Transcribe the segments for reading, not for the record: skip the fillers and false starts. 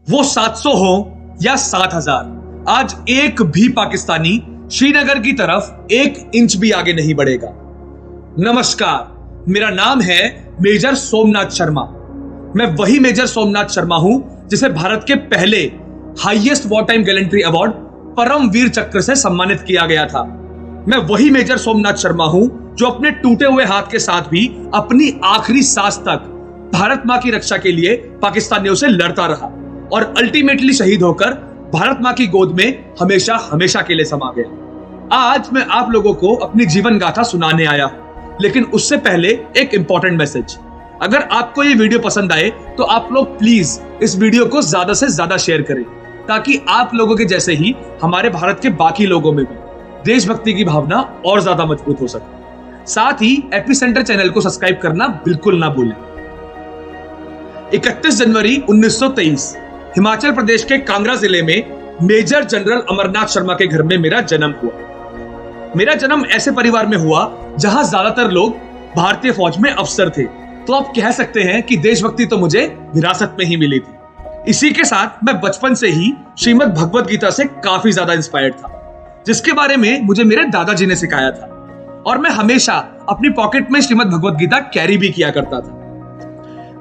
वो 700 हो या 7,000, आज एक भी पाकिस्तानी श्रीनगर की तरफ 1 इंच भी आगे नहीं बढ़ेगा। नमस्कार, मेरा नाम है मेजर सोमनाथ शर्मा। मैं वही मेजर सोमनाथ शर्मा हूं जिसे भारत के पहले highest war time gallantry award Param Vir Chakra से सम्मानित किया गया था। मैं वही मेजर सोमनाथ शर्मा हूं जो अपने टूटे हुए हाथ के साथ भी अपनी आखिरी सांस तक भारत मां की रक्षा के लिए पाकिस्तानियों से लड़ता रहा और अल्टीमेटली शहीद होकर भारत मां की गोद में हमेशा हमेशा के लिए समा गया। आज मैं आप लोगों को अपनी जीवन गाथा सुनाने आया हूं, लेकिन उससे पहले एक इंपॉर्टेंट मैसेज। अगर आपको ये वीडियो पसंद आए तो आप लोग प्लीज इस वीडियो को ज्यादा से ज्यादा शेयर करें, ताकि आप लोगों के जैसे ही हमारे भारत के बाकी लोगों में भी देशभक्ति की भावना और ज्यादा मजबूत हो सके। साथ ही एपिसेंटर चैनल को सब्सक्राइब करना बिल्कुल ना भूलें। 31 जनवरी 1923 हिमाचल प्रदेश के कांगड़ा जिले में मेजर जनरल अमरनाथ शर्मा के घर में मेरा जन्म हुआ। मेरा जन्म ऐसे परिवार में हुआ जहां ज्यादातर लोग भारतीय फौज में अफसर थे, तो आप कह सकते हैं कि देशभक्ति तो मुझे विरासत में ही मिली थी। इसी के साथ मैं बचपन से ही श्रीमद् भगवत गीता से काफी ज्यादा इंस्पायर्ड था, जिसके बारे में मुझे मेरे दादाजी ने सिखाया था, और मैं हमेशा अपनी पॉकेट में श्रीमद् भगवत गीता कैरी भी किया करता था।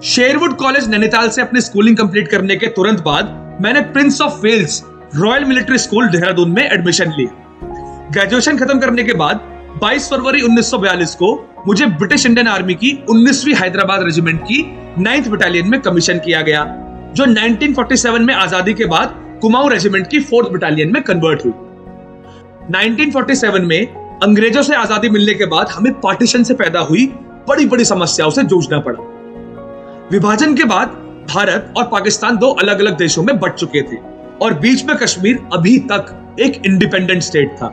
शेरवुड कॉलेज नैनीताल से अपनी स्कूलिंग कंप्लीट करने के तुरंत बाद मैंने prince of Wales royal military school Dehradun में एडमिशन लिया। ग्रेजुएशन खत्म करने के बाद 22 फरवरी 1942 को मुझे ब्रिटिश इंडियन आर्मी की 19वीं हैदराबाद रेजिमेंट की 9th बटालियन में कमीशन किया गया, जो 1947 में आजादी के बाद कुमाऊं रेजिमेंट की 4th बटालियन में कन्वर्ट हुई। 1947 में अंग्रेजों से आजादी मिलने के बाद हमें पार्टीशन से पैदा हुई बड़ी बड़ी समस्याओं से जूझना पड़ा। विभाजन के बाद भारत और पाकिस्तान 2 अलग अलग देशों में बंट चुके थे और बीच में कश्मीर अभी तक एक इंडिपेंडेंट स्टेट था।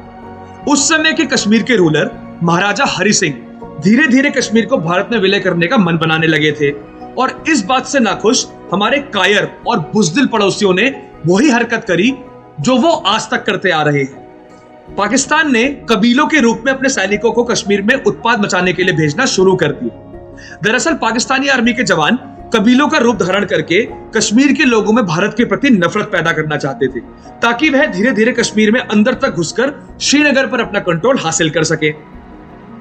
उस समय के कश्मीर के रूलर महाराजा हरि सिंह धीरे धीरे कश्मीर को भारत में विलय करने का मन बनाने लगे थे, और इस बात से नाखुश हमारे कायर और बुज़दिल पड़ोसियों ने वही हरकत करी जो वो आज तक करते आ रहे हैं। पाकिस्तान ने कबीलों के रूप में अपने सैनिकों को कश्मीर में उत्पात मचाने के लिए भेजना शुरू कर दिया। दरअसल पाकिस्तानी आर्मी के जवान कबीलों का रूप धारण करके कश्मीर के लोगों में भारत के प्रति नफरत पैदा करना चाहते थे, ताकि वह धीरे धीरे कश्मीर में अंदर तक घुसकर श्रीनगर पर अपना कंट्रोल हासिल कर सके।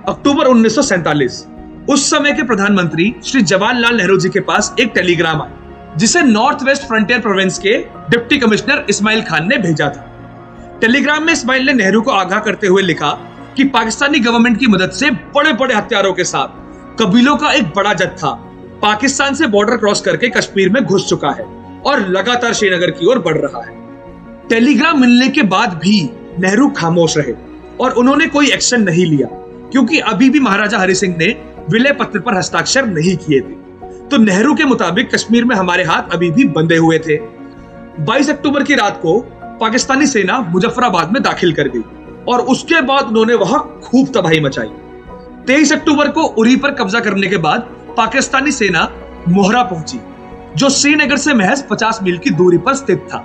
अक्टूबर 1947 उस समय के प्रधानमंत्री श्री जवाहरलाल नेहरू जी के पास एक टेलीग्राम आया, जिसे नॉर्थ वेस्ट फ्रंटियर प्रोविंस के डिप्टी कमिश्नर इस्माइल खान ने भेजा था। टेलीग्राम में इस्माइल ने नेहरू को आगाह करते हुए लिखा कि पाकिस्तानी गवर्नमेंट की मदद से बड़े बड़े हथियारों के साथ कबीलों का एक बड़ा जत्था पाकिस्तान से बॉर्डर क्रॉस करके कश्मीर में घुस चुका है और लगातार श्रीनगर की ओर बढ़ रहा है। टेलीग्राम मिलने के बाद भी नेहरू खामोश रहे और उन्होंने कोई एक्शन नहीं लिया, क्योंकि अभी भी महाराजा हरि सिंह ने विलय पत्र पर हस्ताक्षर नहीं किए थे। तो नेहरू के मुताबिक कश्मीर में हमारे हाथ अभी भी बंधे हुए थे। 22 अक्टूबर की रात को पाकिस्तानी सेना मुजफ्फराबाद में दाखिल कर गई और उसके बाद उन्होंने वहां खूब तबाही मचाई। 23 अक्टूबर को उरी पर कब्जा करने के बाद पाकिस्तानी सेना मोहरा पहुंची, जो श्रीनगर से महज 50 मील की दूरी पर स्थित था।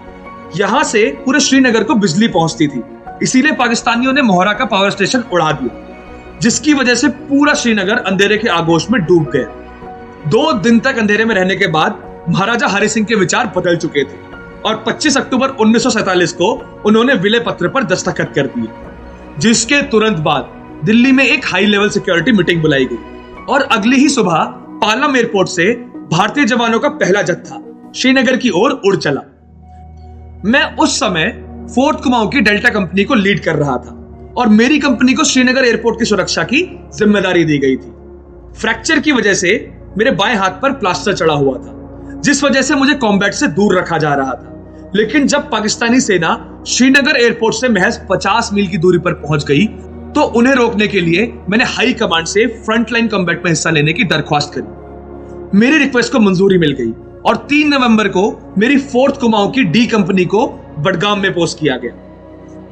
यहां से पूरे श्रीनगर को बिजली पहुंचती थी, इसीलिए पाकिस्तानियों ने मोहरा का पावर स्टेशन उड़ा दिया, जिसकी वजह से पूरा श्रीनगर अंधेरे के आगोश में डूब गया। 2 दिन तक अंधेरे में रहने के बाद महाराजा हरि सिंह के विचार बदल चुके थे और 25 अक्टूबर 1947 को उन्होंने विलय पत्र पर दस्तखत कर दिए, जिसके तुरंत बाद दिल्ली में एक हाई लेवल सिक्योरिटी मीटिंग बुलाई गई और अगली ही सुबह पालम एयरपोर्ट से भारतीय जवानों का पहला जत्था श्रीनगर की ओर उड़ चला। मैं उस समय 4th कुमाऊं की डेल्टा कंपनी को लीड कर रहा था और मेरी कंपनी को श्रीनगर एयरपोर्ट की सुरक्षा की जिम्मेदारी दी गई थी। फ्रैक्चर की वजह से मेरे बाएं हाथ पर प्लास्टर चढ़ा हुआ था, जिस वजह से मुझे कॉम्बैट से दूर रखा जा रहा था। लेकिन जब पाकिस्तानी सेना श्रीनगर एयरपोर्ट से महज 50 मील की दूरी पर पहुंच गई, तो उन्हें रोकने के लिए मैंने हाई कमांड से फ्रंट लाइन कॉम्बैट में हिस्सा लेने की दरख्वास्त करी। मेरी रिक्वेस्ट को मंजूरी मिल गई और 3 नवंबर को मेरी 4th कुमाऊं की डी कंपनी को बडगाम में पोस्ट किया गया।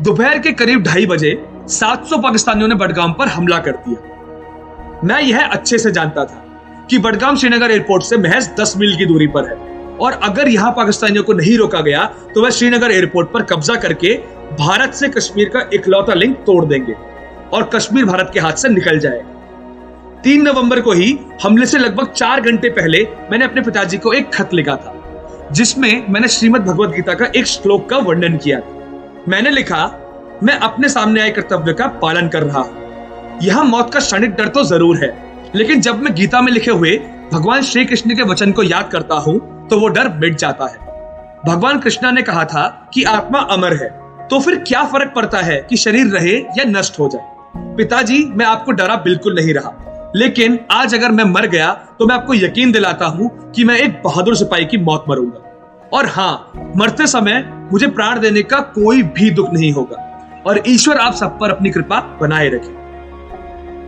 दोपहर के करीब 2:30 बजे 700 पाकिस्तानियों ने बडगाम पर हमला कर दिया। मैं यह अच्छे से जानता था कि बडगाम श्रीनगर एयरपोर्ट से महज 10 मील की दूरी पर है, और अगर यहां पाकिस्तानियों को नहीं रोका गया तो वह श्रीनगर एयरपोर्ट पर कब्जा करके भारत से कश्मीर का इकलौता लिंक तोड़ देंगे और कश्मीर भारत के हाथ से निकल जाएगा। 3 नवंबर को ही हमले से लगभग 4 घंटे पहले मैंने अपने पिताजी को एक खत लिखा था, जिसमें मैंने श्रीमद् भगवद गीता का एक श्लोक का वर्णन किया। मैंने लिखा, मैं अपने सामने आए कर्तव्य का पालन कर रहा हूं। यहां मौत का क्षणिक डर तो जरूर है, लेकिन जब मैं गीता में लिखे हुए भगवान श्री कृष्ण के वचन को याद करता हूं तो वो डर मिट जाता है। भगवान कृष्णा ने कहा था कि आत्मा अमर है, तो फिर क्या फर्क पड़ता है कि शरीर रहे या नष्ट हो जाए। पिताजी, मैं आपको डरा बिल्कुल नहीं रहा, लेकिन आज अगर मैं मर गया तो मैं आपको यकीन दिलाता हूं कि मैं एक बहादुर सिपाही की मौत मरूंगा। और हाँ, मरते समय मुझे प्राण देने का कोई भी दुख नहीं होगा। और ईश्वर आप सब पर अपनी कृपा बनाए रखे।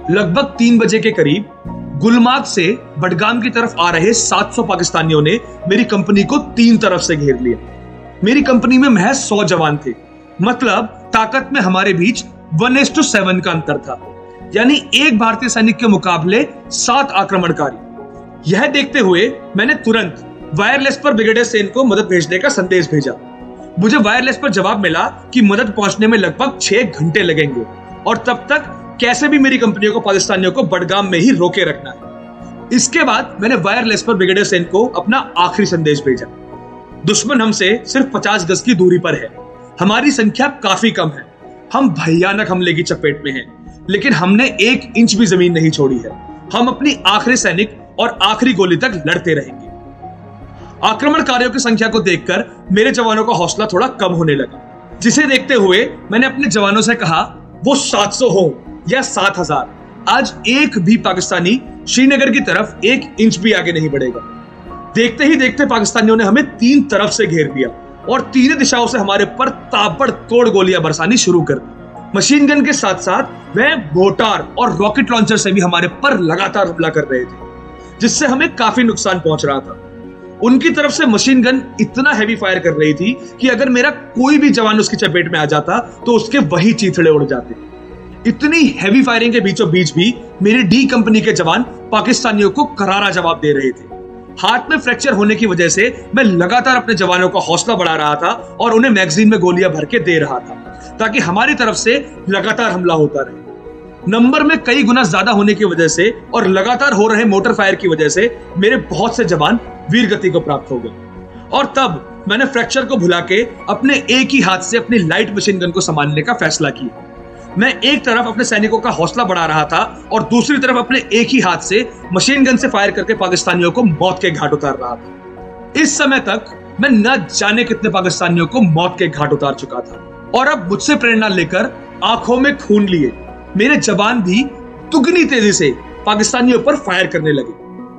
लगभग 3 बजे के करीब गुलमार्ग से बडगाम की तरफ आ रहे 700 पाकिस्तानियों ने मेरी कंपनी को 3 तरफ से घेर लिया। मेरी कंपनी में महज 100 जवान थे, मतलब ताकत में हमारे बीच 1:7 का अंतर था, यानी एक भारतीय सैनिक के मुकाबले 7 आक्रमणकारी। यह देखते हुए मैंने तुरंत वायरलेस पर ब्रिगेडियर सेन को मदद भेजने का संदेश भेजा। मुझे वायरलेस पर जवाब मिला कि मदद पहुंचने में लगभग 6 घंटे लगेंगे और तब तक कैसे भी मेरी कंपनियों को पाकिस्तानियों को बडगाम में ही रोके रखना है। इसके बाद मैंने वायरलेस पर ब्रिगेडियर सेन को अपना आखिरी संदेश भेजा। दुश्मन हमसे सिर्फ 50 गज की दूरी पर है, हमारी संख्या काफी कम है, हम भयानक हमले की चपेट में हैं, लेकिन हमने 1 इंच भी जमीन नहीं छोड़ी है। हम अपनी आखिरी सैनिक और आखिरी गोली तक लड़ते रहेंगे। आक्रमणकारियों की संख्या को देखकर मेरे जवानों का हौसला थोड़ा कम होने लगा, जिसे देखते हुए मैंने अपने जवानों से कहा, वो 700 हो या 7000, आज एक भी पाकिस्तानी श्रीनगर की तरफ 1 इंच भी आगे नहीं बढ़ेगा। देखते ही देखते पाकिस्तानियों ने हमें 3 तरफ से घेर दिया और तीनों दिशाओं से हमारे पर ताबड़तोड़ गोलियां बरसानी शुरू कर दी। मशीन गन के साथ साथ वह मोर्टार और रॉकेट लॉन्चर से भी हमारे पर लगातार हमला कर रहे थे, जिससे हमें काफी नुकसान पहुंच रहा था। उनकी तरफ से मशीन गन इतना हैवी फायर कर रही थी कि अगर मेरा कोई भी जवान उसकी चपेट में आ जाता तो उसके वही चीथड़े उड़ जाते। इतनी हैवी फायरिंग के बीचों बीच भी मेरी डी कंपनी के जवान पाकिस्तानियों को करारा जवाब दे रहे थे। हाथ में फ्रैक्चर होने की वजह से मैं लगातार अपने जवानों का हौसला बढ़ा रहा था और उन्हें मैगजीन में गोलियां भर के दे रहा था, ताकि हमारी तरफ से लगातार हमला होता रहे। नंबर में कई गुना ज्यादा होने की वजह से और लगातार हो रहे मोटर फायर की वजह से मेरे बहुत से जवान वीर गति को प्राप्त हो गए। और तब मैंने फ्रैक्चर को भुला के अपने एक ही हाथ से अपनी लाइट मशीन गन को संभालने का फैसला किया। मैं एक तरफ अपने सैनिकों का हौसला बढ़ा रहा था और दूसरी तरफ अपने एक ही हाथ से मशीन गन से फायर करके पाकिस्तानियों को मौत के घाट उतार रहा था। इस समय तक मैं न जाने कितने पाकिस्तानियों को मौत के घाट उतार चुका था, और अब मुझसे प्रेरणा लेकर आंखों में खून लिए मेरे जवान भी दुगनी तेजी से पाकिस्तानियों पर फायर करने लगे,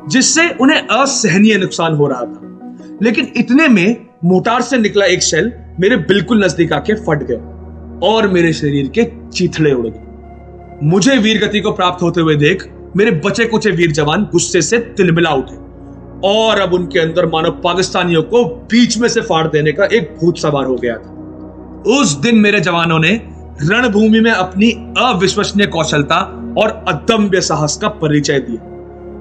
जिससे उन्हें असहनीय नुकसान हो रहा था। लेकिन इतने में मोटार से निकला एक शेल मेरे बिल्कुल नजदीक आके फट गया और मेरे शरीर के चीथड़े उड़ गए। मुझे वीर गति को प्राप्त होते हुए देख मेरे बचे कुचे वीर जवान गुस्से से तिलमिला उठे और अब उनके अंदर मानो पाकिस्तानियों को बीच में से फाड़ देने का एक भूत सवार हो गया था। उस दिन मेरे जवानों ने रणभूमि में अपनी अविश्वसनीय कौशलता और अदम्य साहस का परिचय दिया।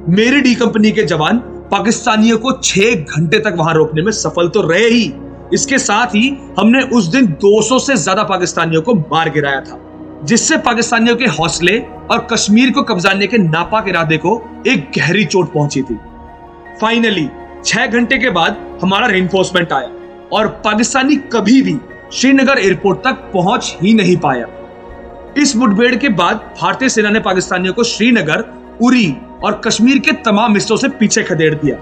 मेरी डी कंपनी के जवान पाकिस्तानियों को 6 घंटे तक वहां रोकने में सफल तो रहे ही, इसके साथ ही हमने उस दिन 200 से ज्यादा पाकिस्तानियों को मार गिराया था, जिससे पाकिस्तानियों के हौसले और कश्मीर को कब्जाने के नापाक इरादे को एक गहरी चोट पहुंची थी। फाइनली 6 घंटे के बाद हमारा रेनफोर्समेंट आया और पाकिस्तानी कभी भी श्रीनगर एयरपोर्ट तक पहुंच ही नहीं पाया। इस मुठभेड़ के बाद भारतीय सेना ने पाकिस्तानियों को श्रीनगर, उरी और कश्मीर के तमाम हिस्सों से पीछे खदेड़ दिया।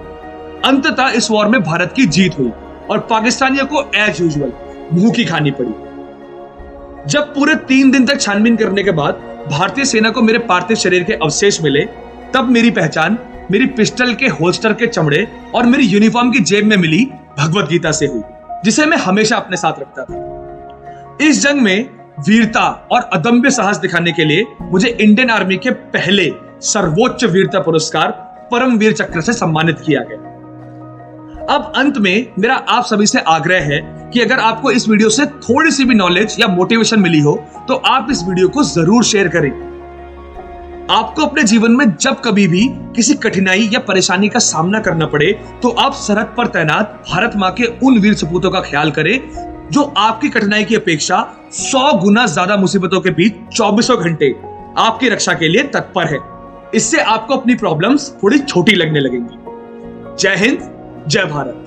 अंततः इस वॉर में भारत की जीत हुई और पाकिस्तानियों को एज यूजुअल मुंह की खानी पड़ी। जब पूरे 3 दिन तक छानबीन करने के बाद भारतीय सेना को मेरे पार्थिव शरीर के अवशेष मिले, तब मेरी पहचान मेरी पिस्टल के होल्स्टर के चमड़े और मेरी यूनिफॉर्म की जेब में मिली भगवद गीता से हुई, जिसे मैं हमेशा अपने साथ रखता था। इस जंग में वीरता और अदम्य साहस दिखाने के लिए मुझे इंडियन आर्मी के पहले सर्वोच्च वीरता पुरस्कार परमवीर चक्र से सम्मानित किया गया। अब अंत में मेरा आप सभी से आग्रह है कि अगर आपको इस वीडियो से थोड़ी सी भी नॉलेज या मोटिवेशन मिली हो तो आप इस वीडियो को जरूर शेयर करें। आपको अपने जीवन में जब कभी भी किसी कठिनाई या परेशानी का सामना करना पड़े तो आप सरहद पर तैनात भारत मां के उन वीर सपूतों का ख्याल करें जो आपकी कठिनाई की अपेक्षा 100 गुना ज्यादा मुसीबतों के बीच 24 घंटे आपकी रक्षा के लिए तत्पर है। इससे आपको अपनी प्रॉब्लम्स थोड़ी छोटी लगने लगेंगी। जय हिंद, जय भारत।